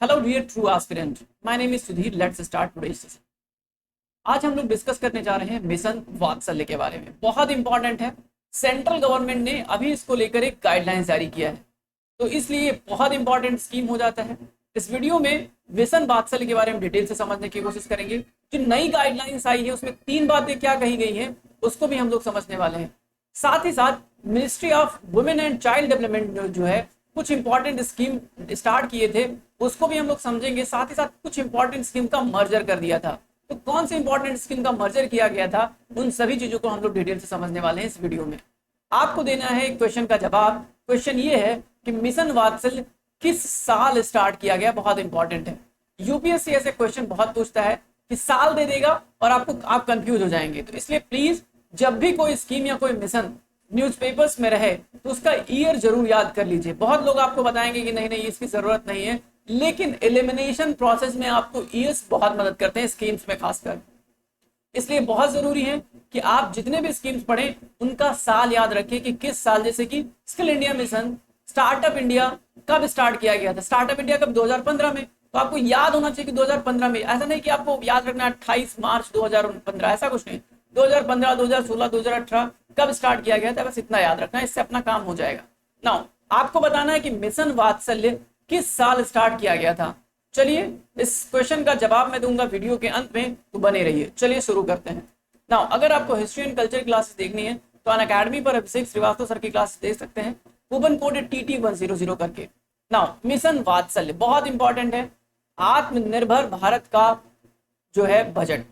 Hello dear true aspirant, my name is Sudhir. Let's start today's session. आज हम लोग discuss करने जा रहे हैं मिशन वात्सल्य के बारे में। बहुत इंपॉर्टेंट है। सेंट्रल गवर्नमेंट ने अभी इसको लेकर एक गाइडलाइंस जारी किया है, तो इसलिए बहुत इंपॉर्टेंट स्कीम हो जाता है। इस वीडियो में मिशन वात्सल्य के बारे में डिटेल से समझने की कोशिश करेंगे। जो नई गाइडलाइंस आई है उसमें 3 बातें क्या कही गई हैं उसको भी हम लोग समझने वाले हैं। साथ ही साथ ministry of women and child development जो है कुछ इंपॉर्टेंट स्कीम स्टार्ट किए थे उसको भी हम लोग समझेंगे। साथ ही साथ कुछ इंपॉर्टेंट स्कीम का मर्जर कर दिया था, तो कौन सी इंपॉर्टेंट स्कीम का मर्जर किया गया था उन सभी चीजों को हम लोग डिटेल से समझने वाले हैं इस वीडियो में। आपको देना है एक क्वेश्चन का जवाब। क्वेश्चन ये है कि मिशन वात्सल्य किस साल स्टार्ट किया गया। बहुत इंपॉर्टेंट है। यूपीएससी ऐसे क्वेश्चन बहुत पूछता है कि साल दे देगा और आप कंफ्यूज हो जाएंगे, तो इसलिए प्लीज जब भी कोई स्कीम या कोई मिशन न्यूज़पेपर्स में रहे तो उसका ईयर जरूर याद कर लीजिए। बहुत लोग आपको बताएंगे कि नहीं नहीं इसकी जरूरत नहीं है, लेकिन एलिमिनेशन प्रोसेस में आपको ईयर्स बहुत मदद करते हैं, स्कीम्स में खासकर। इसलिए बहुत जरूरी है कि आप जितने भी स्कीम्स पढ़ें उनका साल याद रखें कि किस साल। जैसे कि skill India mission, startup India कब स्टार्ट किया गया था। स्टार्टअप इंडिया कब? 2015 में। तो आपको याद होना चाहिए कि 2015 में। ऐसा नहीं कि आपको याद रखना 28 मार्च 2015, ऐसा कुछ नहीं। 2015, 2016, 2018 कब स्टार्ट किया गया था, बस इतना याद रखना, इससे अपना काम हो जाएगा। नाउ आपको बताना है कि मिशन वात्सल्य किस साल स्टार्ट किया गया था। चलिए इस क्वेश्चन का जवाब मैं दूंगा वीडियो के अंत में, तो बने रहिए। चलिए शुरू करते हैं। नाउ अगर आपको हिस्ट्री एंड कल्चर क्लासेस देखनी है तो अनअकैडमी पर अभिषेक श्रीवास्तव सर की क्लास देख सकते हैं, कूपन कोड TT100 करके। नाउ मिशन वात्सल्य बहुत इंपॉर्टेंट है। आत्मनिर्भर भारत का जो है बजट।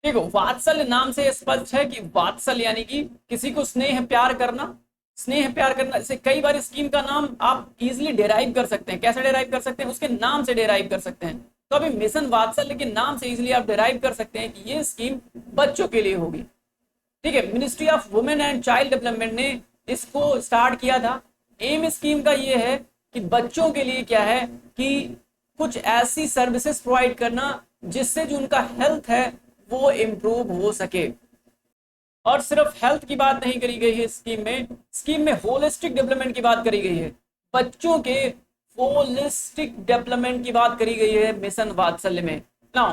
देखो वात्सल्य नाम से स्पष्ट है कि वात्सल्य यानी कि किसी को स्नेह प्यार करना। स्नेह प्यार करना से कई बार स्कीम का नाम आप इजीली डेराइव कर सकते हैं। कैसे डेराइव कर सकते हैं? उसके नाम से डेराइव कर सकते हैं। तो अभी मिशन वात्सल्य के नाम से इजीली आप डेराइव कर सकते हैं कि ये स्कीम बच्चों के लिए होगी। ठीक है, ministry of women and child development ने इसको स्टार्ट किया था। एम स्कीम का ये है कि बच्चों के लिए क्या है कि कुछ ऐसी सर्विसेज प्रोवाइड करना जिससे जो उनका हेल्थ है वो इम्प्रूव हो सके। और सिर्फ हेल्थ की बात नहीं करी गई है स्कीम में होलिस्टिक डेवलपमेंट की बात करी गई है। बच्चों के होलिस्टिक डेवलपमेंट की बात करी गई है मिशन वात्सल्य में। ना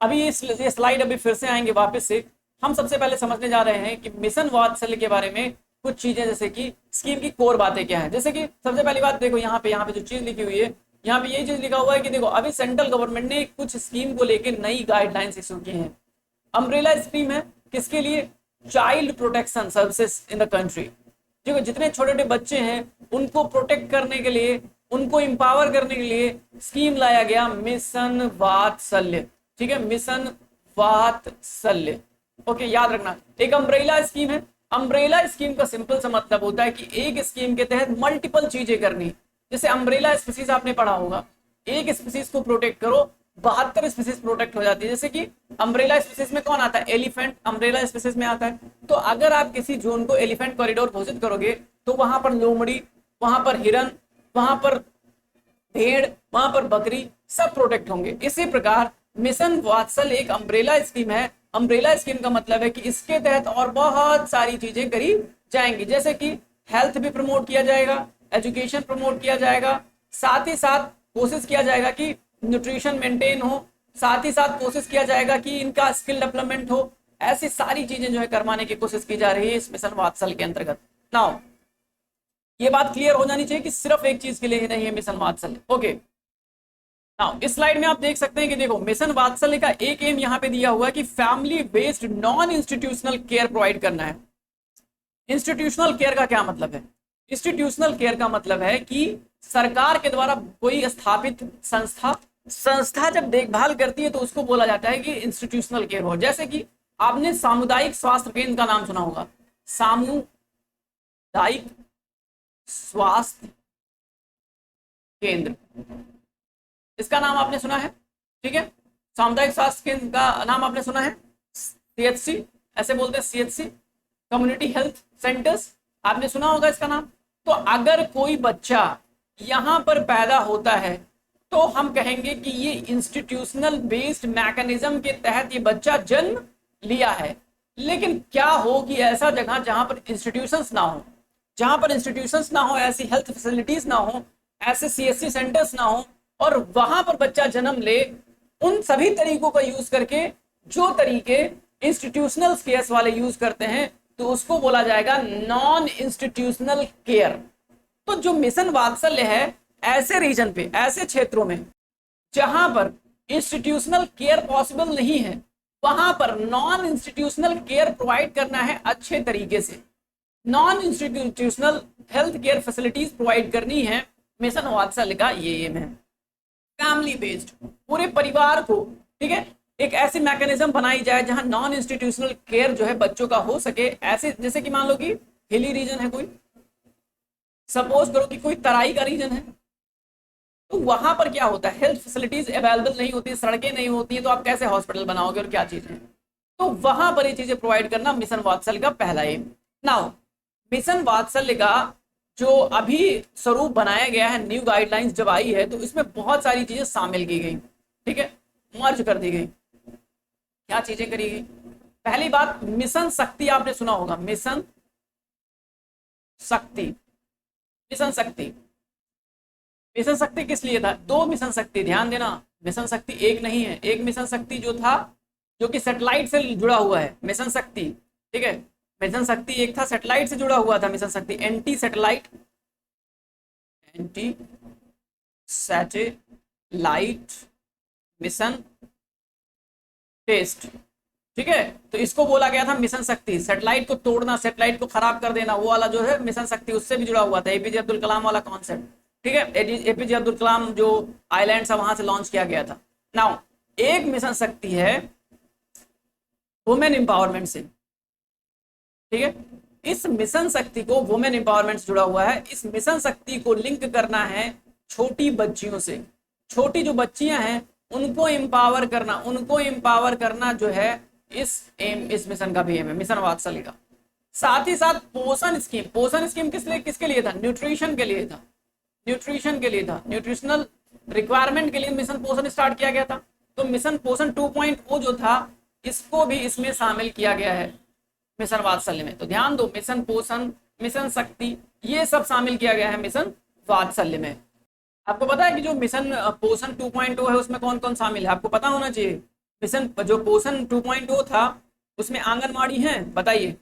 अभी ये स्लाइड अभी फिर से आएंगे वापस से। हम सबसे पहले समझने जा रहे हैं कि मिशन वात्सल्य के बारे में कुछ चीजें, जैसे कि स्कीम की कोर बातें क्या है। जैसे कि सबसे पहली बात देखो, यहाँ पे जो चीज लिखी हुई है, यहाँ पे यही चीज लिखा हुआ है कि देखो अभी सेंट्रल गवर्नमेंट ने कुछ स्कीम को लेकर नई गाइडलाइंस इशू की है। अम्ब्रेला स्कीम है किसके लिए? Child protection services in the country. देखो जितने छोटे छोटे बच्चे हैं उनको प्रोटेक्ट करने के लिए, उनको इंपावर करने के लिए स्कीम लाया गया मिशन वात्सल्य। ठीक है, मिशन वात्सल्य। ओके, याद रखना। एक अम्ब्रेला स्कीम है। अम्ब्रेला स्कीम का सिंपल सा मतलब होता है कि एक स्कीम के तहत मल्टीपल चीजें करनी। जैसे अम्ब्रेला स्पीसीज आपने पढ़ा होगा, एक स्पीसीज को प्रोटेक्ट करो 72 स्पीसीज प्रोटेक्ट हो जाती है। जैसे कि अम्ब्रेला स्पीसीज में कौन आता है? एलिफेंट अम्ब्रेला स्पीसीज में आता है। तो अगर आप किसी जोन को एलिफेंट कॉरिडोर घोषित करोगे तो वहां पर लोमड़ी, वहां पर हिरन, वहां पर भेड़, वहां पर बकरी सब प्रोटेक्ट होंगे। इसी प्रकार मिशन वात्सल्य एक अम्ब्रेला स्कीम है। अम्ब्रेला स्कीम का मतलब है कि इसके तहत और बहुत सारी चीजें करी जाएंगी, जैसे कि हेल्थ भी प्रमोट किया जाएगा, एजुकेशन प्रमोट किया जाएगा, साथ ही साथ कोशिश किया जाएगा कि न्यूट्रिशन मेंटेन हो, साथ ही साथ कोशिश किया जाएगा कि इनका स्किल डेवलपमेंट हो। ऐसी सारी चीजें जो है करवाने की कोशिश की जा रही है इस मिशन वात्सल्य के अंतर्गत। नाउ ये बात क्लियर हो जानी चाहिए कि सिर्फ एक चीज के लिए ही नहीं है मिशन वात्सल्य। ओके, नाउ इस स्लाइड में आप देख सकते हैं कि देखो मिशन वात्सल्य का एक एम यहाँ पे दिया हुआ है कि family based non institutional care provide करना है। इंस्टीट्यूशनल केयर का क्या मतलब है? इंस्टीट्यूशनल केयर का मतलब है कि सरकार के द्वारा कोई स्थापित संस्था जब देखभाल करती है तो उसको बोला जाता है कि इंस्टीट्यूशनल केयर हो। जैसे कि आपने सामुदायिक स्वास्थ्य केंद्र का नाम सुना होगा। सामुदायिक स्वास्थ्य केंद्र, इसका नाम आपने सुना है। ठीक है, सामुदायिक स्वास्थ्य केंद्र का नाम आपने सुना है। CHC ऐसे बोलते हैं, CHC कम्युनिटी हेल्थ सेंटर्स, आपने सुना होगा इसका नाम। तो अगर कोई बच्चा यहां पर पैदा होता है तो हम कहेंगे कि ये इंस्टीट्यूशनल बेस्ड मैकेनिज्म के तहत ये बच्चा जन्म लिया है। लेकिन क्या हो कि ऐसा जगह जहां पर इंस्टीट्यूशंस ना हो, ऐसी हेल्थ फैसिलिटीज ना हो, ऐसे CSC सेंटर्स ना हो, और वहां पर बच्चा जन्म ले, उन सभी तरीकों का यूज करके जो तरीके इंस्टीट्यूशनल केयर्स वाले यूज करते हैं, तो उसको बोला जाएगा नॉन इंस्टीट्यूशनल केयर। तो जो मिशन वात्सल्य है, ऐसे रीजन पे, ऐसे क्षेत्रों में जहां पर इंस्टीट्यूशनल केयर पॉसिबल नहीं है, वहां पर नॉन इंस्टीट्यूशनल केयर प्रोवाइड करना है अच्छे तरीके से। Non institutional health care facilities provide करनी है, मिशन वात्सल्य का ये एम है। फैमिली बेस्ड, पूरे परिवार को, ठीक है, एक ऐसी मैकेनिज्म बनाई जाए जहां नॉन इंस्टीट्यूशनल केयर जो है बच्चों का हो सके। ऐसे जैसे कि मान लो कि हिली रीजन है, कोई सपोज करो कि कोई तराई का रीजन है, तो वहां पर क्या होता है, हेल्थ फैसिलिटीज अवेलेबल नहीं होती, सड़कें नहीं होती है, तो आप कैसे हॉस्पिटल बनाओगे और क्या चीजें, तो वहां पर ये चीजें प्रोवाइड करना मिशन वात्सल्य का पहला एम। नाउ मिशन वात्सल्य का जो अभी स्वरूप बनाया गया है, न्यू गाइडलाइंस जब आई है, तो इसमें बहुत सारी चीजें शामिल की गई, ठीक है, मर्ज कर दी गई। क्या चीजें करी गई? पहली बात, मिशन शक्ति आपने सुना होगा, मिशन शक्ति। मिशन शक्ति, मिशन शक्ति किस लिए था? दो मिशन शक्ति, ध्यान देना, मिशन शक्ति एक नहीं है। एक मिशन शक्ति जो था, जो कि सैटेलाइट से जुड़ा हुआ है, मिशन शक्ति, ठीक है, मिशन शक्ति एक था सैटेलाइट से जुड़ा हुआ था, मिशन शक्ति एंटी सैटेलाइट मिशन टेस्ट, ठीक है। तो इसको बोला गया था मिशन शक्ति, सैटेलाइट को तोड़ना, सैटेलाइट को खराब कर देना, वो वाला जो है मिशन शक्ति, उससे भी जुड़ा हुआ था, एपीजे अब्दुल कलाम वाला कॉन्सेप्ट, ठीक है। एपीजे अब्दुल कलाम जो आइलैंड है वहां से लॉन्च किया गया था। नाउ एक मिशन शक्ति है वुमेन एम्पावरमेंट से, ठीक है। इस मिशन शक्ति को वुमेन एम्पावरमेंट से जुड़ा हुआ है। इस मिशन शक्ति को लिंक करना है छोटी बच्चियों से। छोटी जो बच्चियां हैं उनको एम्पावर करना, उनको एम्पावर करना जो है इस मिशन का भी एम है, मिशन वात्सल्य का। साथ ही साथ पोषण स्कीम, पोषण स्कीम किसके लिए था? न्यूट्रिशन के लिए था, न्यूट्रिशन के लिए था, न्यूट्रिशनल रिक्वायरमेंट के लिए मिशन पोषण स्टार्ट किया गया था। तो मिशन पोषण 2.0 जो था, इसको भी इसमें शामिल किया गया है मिशन वात्सल्य में। तो ध्यान दो, मिशन पोषण, मिशन शक्ति, ये सब शामिल किया गया है मिशन वात्सल्य में। आपको पता है कि जो मिशन पोषण 2.0 है उसमें कौन कौन शामिल है? आपको पता होना चाहिए। मिशन जो पोषण 2.0 था उसमें आंगनबाड़ी है, बताइए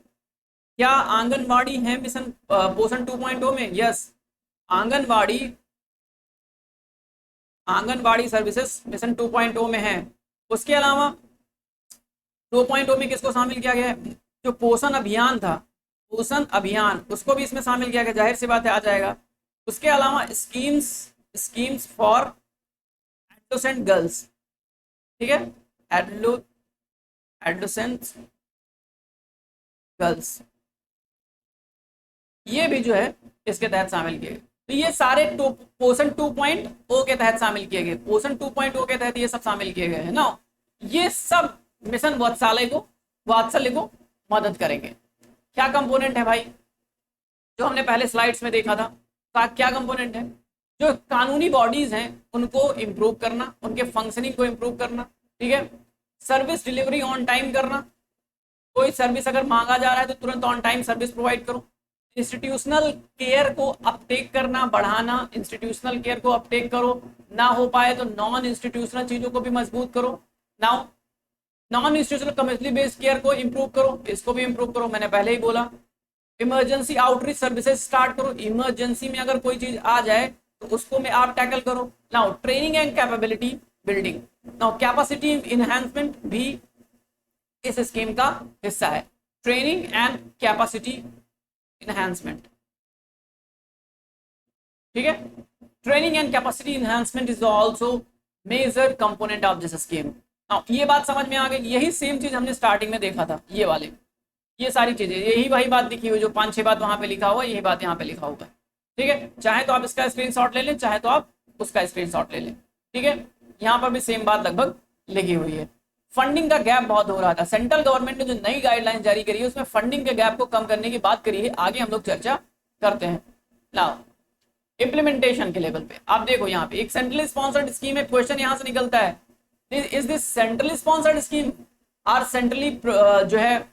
क्या आंगनबाड़ी है मिशन पोषण 2.0 में? यस, आंगनबाड़ी सर्विसेज मिशन 2.0 में है। उसके अलावा 2.0 में किसको शामिल किया गया है? जो पोषण अभियान था, पोषण अभियान, उसको भी इसमें शामिल किया गया, जाहिर सी बात है आ जाएगा। उसके अलावा स्कीम्स फॉर एडोलेसेंट गर्ल्स, ठीक है, एडोलेसेंट गर्ल्स, ये भी जो है इसके तहत शामिल किए गए। तो ये सारे पोषण 2.0 के तहत शामिल किए गए, पोषण 2.0 के तहत ये सब शामिल किए गए हैं ना। ये सब मिशन वात्सल्य को मदद करेंगे। क्या कंपोनेंट है भाई? जो हमने पहले स्लाइड्स में देखा था, क्या कंपोनेंट है? जो कानूनी बॉडीज हैं उनको इंप्रूव करना, उनके फंक्शनिंग को इंप्रूव करना, ठीक है। सर्विस डिलीवरी ऑन टाइम करना, कोई सर्विस अगर मांगा जा रहा है तो तुरंत ऑन टाइम सर्विस प्रोवाइड करो। इंस्टीट्यूशनल केयर को अपटेक करना, बढ़ाना, इंस्टीट्यूशनल केयर को अपटेक करो, ना हो पाए तो नॉन इंस्टीट्यूशनल चीजों को भी मजबूत करो। Now non institutional community based care को इंप्रूव करो, इसको भी इंप्रूव करो, मैंने पहले ही बोला। इमरजेंसी आउटरीच सर्विसेज स्टार्ट करो, इमरजेंसी में अगर कोई चीज आ जाए तो उसको में आप टैकल करो। Now training and capability building, now capacity enhancement भी इस स्कीम का हिस्सा है। ट्रेनिंग एंड कैपेसिटी इनहैंसमेंट, ठीक है। Training and capacity enhancement is also major component of this scheme. ये बात समझ में आ गई। यही सेम चीज हमने स्टार्टिंग में देखा था, ये सारी चीजें, यही वही बात लिखी हुई, जो 5-6 बात वहां पे लिखा हुआ, यही बात यहाँ पे लिखा हुआ है, ठीक है। चाहे तो आप इसका स्क्रीनशॉट ले लें, चाहे तो आप उसका स्क्रीनशॉट ले लें, ठीक है। यहाँ पर भी सेम बात लगभग लिखी हुई है। फंडिंग का गैप बहुत हो रहा था, सेंट्रल गवर्नमेंट ने जो नई गाइडलाइंस जारी करी है उसमें फंडिंग के गैप को कम करने की बात करी है, आगे हम लोग चर्चा करते हैं। नाउ इम्प्लीमेंटेशन के लेवल पे आप देखो, यहाँ पे एक सेंट्रली स्पॉन्सर्ड स्कीम है, क्वेश्चन यहाँ से निकलता है, is this centrally sponsored scheme or centrally जो है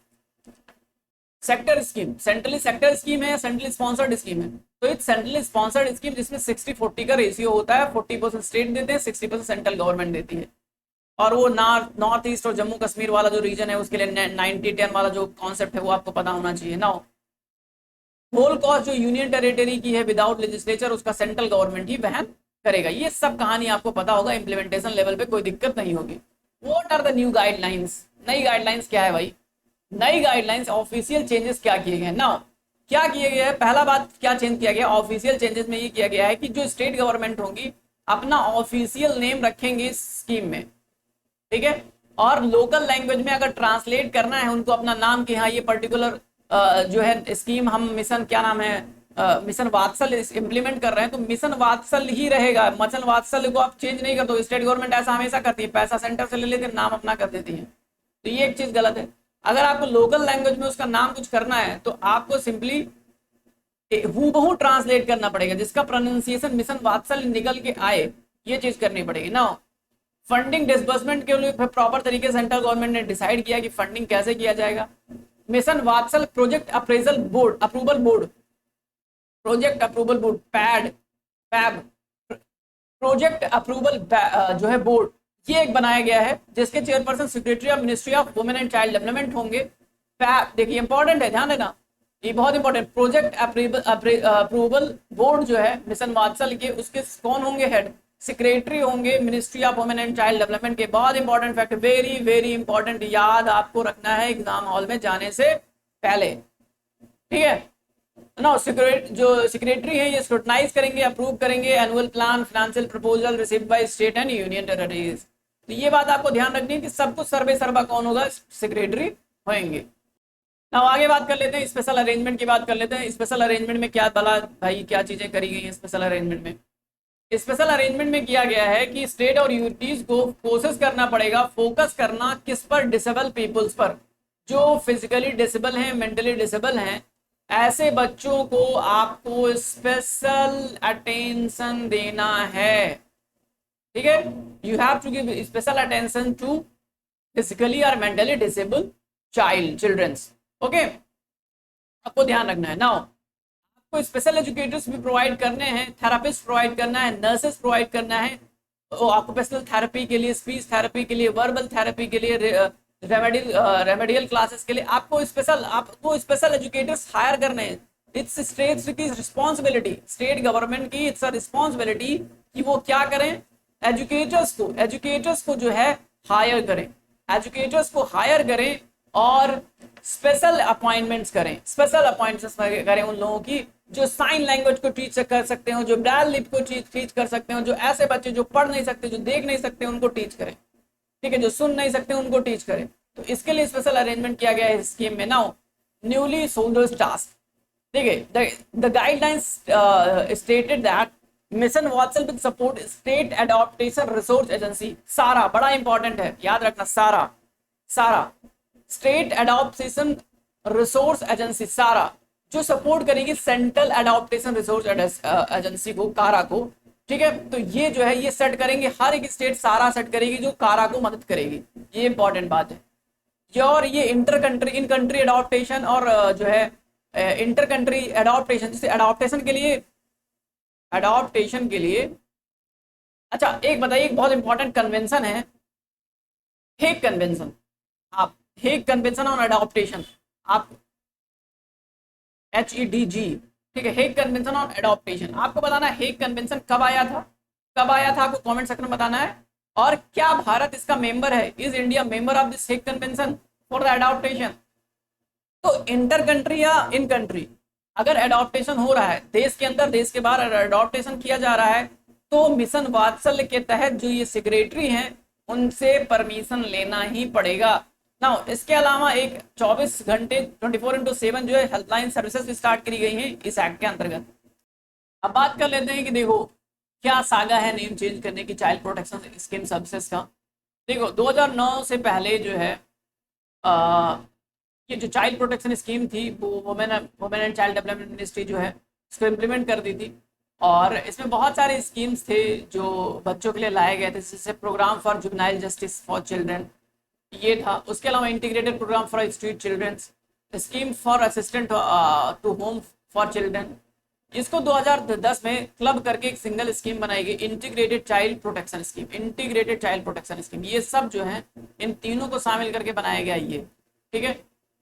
sector scheme? Centrally sector scheme है या सेंट्रली स्पॉन्सर्ड स्कीम है? तो इट्स सेंट्रली स्पॉन्सर्ड स्कीम जिसमें 60-40 का रेशियो होता है, 40% स्टेट देते हैं, 60% सेंट्रल गवर्नमेंट देती है। और वो नॉर्थ ईस्ट और जम्मू कश्मीर वाला जो रीजन है उसके लिए 90-10 वाला जो कॉन्सेप्ट है वो आपको पता होना चाहिए ना। होल कॉस्ट जो यूनियन टेरिटरी की है विदाउट लेजिस्लेचर उसका सेंट्रल गवर्नमेंट ही वहन करेगा। ये सब कहानी आपको पता होगा, इंप्लीमेंटेशन लेवल पे कोई दिक्कत नहीं होगी। What are the new guidelines? नई गाइडलाइंस क्या है भाई? नई गाइडलाइंस ऑफिशियल चेंजेस क्या किए गए ना, क्या किए गए हैं? पहला बात क्या चेंज किया गया ऑफिशियल चेंजेस में? ये किया गया है कि जो स्टेट गवर्नमेंट होंगी अपना ऑफिशियल नेम रखेंगे इस स्कीम में, ठीक है। और लोकल लैंग्वेज में अगर ट्रांसलेट करना है उनको अपना नाम कि हाँ ये पर्टिकुलर जो है स्कीम हम मिशन क्या नाम है मिशन वात्सल्य इंप्लीमेंट कर रहे हैं तो मिशन वात्सल्य ही रहेगा। मिशन वात्सल्य को आप चेंज नहीं कर दो। स्टेट गवर्नमेंट ऐसा हमेशा करती है, पैसा सेंटर से ले लेती है, नाम अपना कर देती है, तो ये एक चीज गलत है। अगर आपको लोकल लैंग्वेज में उसका नाम कुछ करना है तो आपको सिंपली हूबहू ट्रांसलेट करना पड़ेगा, जिसका प्रोनाउंसिएशन मिशन वात्सल्य निकल के आए, ये चीज करनी पड़ेगी ना। फंडिंग डिसबर्समेंट के लिए प्रॉपर तरीके से सेंट्रल गवर्नमेंट ने डिसाइड किया कि फंडिंग कैसे किया जाएगा। Mission Vatsal project appraisal board approval board project approval board पैब प्रोजेक्ट अप्रूवल जो है बोर्ड, ये एक बनाया गया है जिसके chairperson secretary of ministry of women and child development होंगे। पैब देखिए इंपॉर्टेंट है, ध्यान देना, ये बहुत इंपॉर्टेंट। प्रोजेक्ट अप्रूवल बोर्ड जो है मिशन वात्सल के, उसके कौन होंगे? हेड सेक्रेटरी होंगे ministry of women and child development के। बहुत important fact, very very important, याद आपको रखना है एग्जाम हॉल में जाने से पहले, ठीक है ना। जो सेक्रेटरी है ये स्क्रूटनाइज करेंगे, अप्रूव करेंगे annual plan, financial proposal received by state and union territories. तो ये बात आपको ध्यान रखनी है कि सब कुछ सर्वे सर्वा कौन होगा? सेक्रेटरी होंगे। अब आगे बात कर लेते हैं, स्पेशल अरेंजमेंट की बात कर लेते हैं। स्पेशल अरेंजमेंट में क्या भला भाई क्या चीजें करी गई हैं स्पेशल अरेंजमेंट में? स्पेशल अरेंजमेंट में किया गया है कि स्टेट और यूनिटीज को कोशिश करना पड़ेगा, फोकस करना किस पर? डिसेबल पीपल्स पर, जो फिजिकली डिसेबल हैं, मेंटली डिसेबल हैं, ऐसे बच्चों को आपको स्पेशल अटेंशन देना है, ठीक है। You have to give special attention to physically और मेंटली डिसेबल चिल्ड्रंस, ओके। आपको ध्यान रखना है ना, आपको स्पेशल एजुकेटर्स भी प्रोवाइड करने हैं, थेरापिस्ट प्रोवाइड करना है, नर्सेस प्रोवाइड करना है, ऑक्यूपेशनल थेरेपी के लिए, स्पीच थेरेपी के लिए, वर्बल थेरेपी के लिए, रेमेडियल क्लासेस के लिए आपको स्पेशल एजुकेटर्स हायर करने हैं। इट्स स्टेट की रिस्पॉन्सिबिलिटी, स्टेट गवर्नमेंट की इट्स रिस्पॉन्सिबिलिटी कि वो क्या करें? एजुकेटर्स को जो है हायर करें, एजुकेटर्स को हायर करें और स्पेशल अपॉइंटमेंट्स करें उन लोगों की जो साइन लैंग्वेज को टीच कर सकते हो, जो ब्रेल लिप को टीच कर सकते हो, जो ऐसे बच्चे जो पढ़ नहीं सकते, जो देख नहीं सकते उनको टीच करें, ठीक है, जो सुन नहीं सकते उनको टीच करें। तो इसके लिए स्पेशल अरेंजमेंट किया गया है स्कीम में। नाउ न्यूली सोल्डर्स टास्क, ठीक है, the guidelines stated that mission Vatsal with support state adaptation resource agency, सारा बड़ा इंपॉर्टेंट है, याद रखना, सारा स्टेट एडॉप्टेशन रिसोर्स एजेंसी, सारा जो सपोर्ट करेगी सेंट्रल एडॉप्टेशन रिसोर्स एजेंसी को, कारा को, ठीक है। तो ये जो है ये सेट करेंगे, हर एक स्टेट सारा सेट करेगी जो कारा को मदद करेगी, ये इंपॉर्टेंट बात है। और ये इन कंट्री एडॉप्टेशन और जो है इंटर कंट्री एडॉप्टेशन, जैसे एडॉप्टेशन के लिए अच्छा एक बताइए, एक बहुत इंपॉर्टेंट कन्वेंशन है हेग कन्वेंशन। आप हेग कन्वेंशन ऑन एडॉप्टेशन, आप HEDG, ठीक है, हेग कन्वेंशन ऑन एडॉप्टेशन, आपको बताना है हेग कन्वेंशन कब आया था आपको कमेंट सेक्शन में बताना है। और क्या भारत इसका मेंबर है? Is India member of this Hague convention for the adaptation? तो इंटर कंट्री या इन कंट्री अगर एडॉप्टेशन हो रहा है, देश के अंदर देश के बाहर एडॉप्टेशन किया जा रहा है, तो मिशन वात्सल्य के तहत जो ये सेक्रेटरी हैं उनसे परमिशन लेना ही पड़ेगा। नाउ इसके अलावा एक 24 घंटे 24/7 जो है हेल्पलाइन सर्विसेज स्टार्ट करी गई है इस एक्ट के अंतर्गत। अब बात कर लेते हैं कि देखो क्या सागा है नेम चेंज करने की चाइल्ड प्रोटेक्शन स्कीम सर्विसेज का। देखो 2009 से पहले जो है ये जो चाइल्ड प्रोटेक्शन स्कीम थी वो women and child development ministry जो है इसको इम्प्लीमेंट कर दी थी, और इसमें बहुत सारे स्कीम्स थे जो बच्चों के लिए लाए गए थे, जैसे program for juvenile justice for children ये था। उसके अलावा integrated program for street children, scheme for assistant to home for children, इसको 2010 में क्लब करके एक सिंगल स्कीम बनाई गई, integrated child protection scheme. Integrated child protection scheme, ये सब जो है इन तीनों को शामिल करके बनाया गया ये, ठीक है।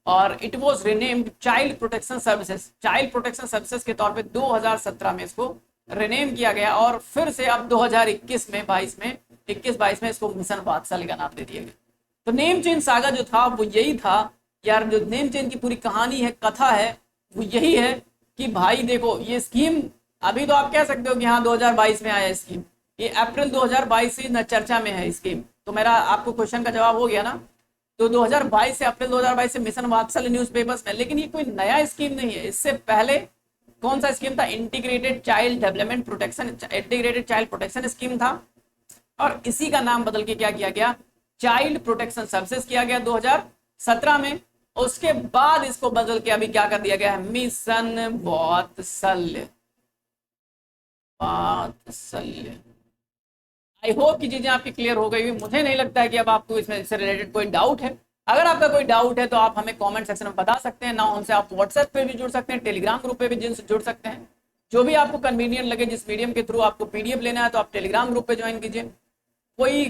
और it was renamed child protection services, child protection services के तौर पे 2017 में इसको रिनेम किया गया, और फिर से अब 2021 में 21-22 में इसको मिशन वात्सल्य का नाम दे दिया गया। तो नेम चेंज सागा जो था वो यही था यार, जो नेम चेंज की पूरी कहानी है, कथा है, वो यही है कि भाई देखो ये स्कीम, अभी तो आप कह सकते हो कि हाँ 2022 में आया स्कीम, ये अप्रैल 2022 से न चर्चा में है स्कीम। तो मेरा आपको क्वेश्चन का जवाब हो गया ना। तो 2022 से, अप्रैल 2022 से मिशन वात्सल्य न्यूज़पेपर्स में, लेकिन ये कोई नया स्कीम नहीं है। इससे पहले कौन सा स्कीम था? Integrated child development protection, integrated child protection scheme था, और इसी का नाम बदल के क्या किया गया? चाइल्ड प्रोटेक्शन सर्विसेज किया गया 2017 में। उसके बाद इसको बदल के अभी क्या कर दिया गया है? मिशन वात्सल्य। वात्सल्य। आई होप की चीजें आपकी क्लियर हो गई। मुझे नहीं लगता है कि अब आपको इसमें इससे रिलेटेड कोई डाउट है। अगर आपका कोई डाउट है तो आप हमें कमेंट सेक्शन में बता सकते हैं ना, हमसे आप व्हाट्सएप पे भी जुड़ सकते हैं, टेलीग्राम ग्रुप पे भी जिनसे जुड़ सकते हैं, जो भी आपको कन्वीनियंट लगे। जिस मीडियम के थ्रू आपको पीडीएफ लेना है तो आप टेलीग्राम ग्रुप पे ज्वाइन कीजिए। कोई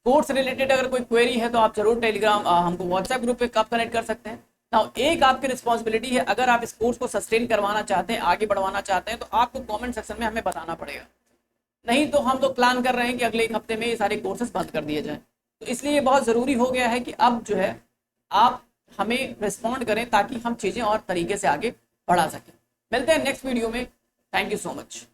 कोर्स रिलेटेड अगर कोई क्वेरी है तो आप जरूर टेलीग्राम हमको व्हाट्सएप ग्रुप पे कब कनेक्ट कर सकते हैं ना। एक आपकी रिस्पॉन्सिबिलिटी है, अगर आप इस कोर्स को सस्टेन करवाना चाहते हैं, आगे बढ़वाना चाहते हैं, तो आपको कमेंट सेक्शन में हमें बताना पड़ेगा। नहीं तो हम लोग प्लान कर रहे हैं कि अगले एक हफ्ते में ये सारे कोर्सेज बंद कर दिए जाएं। तो इसलिए बहुत ज़रूरी हो गया है कि अब जो है आप हमें रिस्पॉन्ड करें, ताकि हम चीज़ें और तरीके से आगे बढ़ा सकें। मिलते हैं नेक्स्ट वीडियो में। Thank you so much.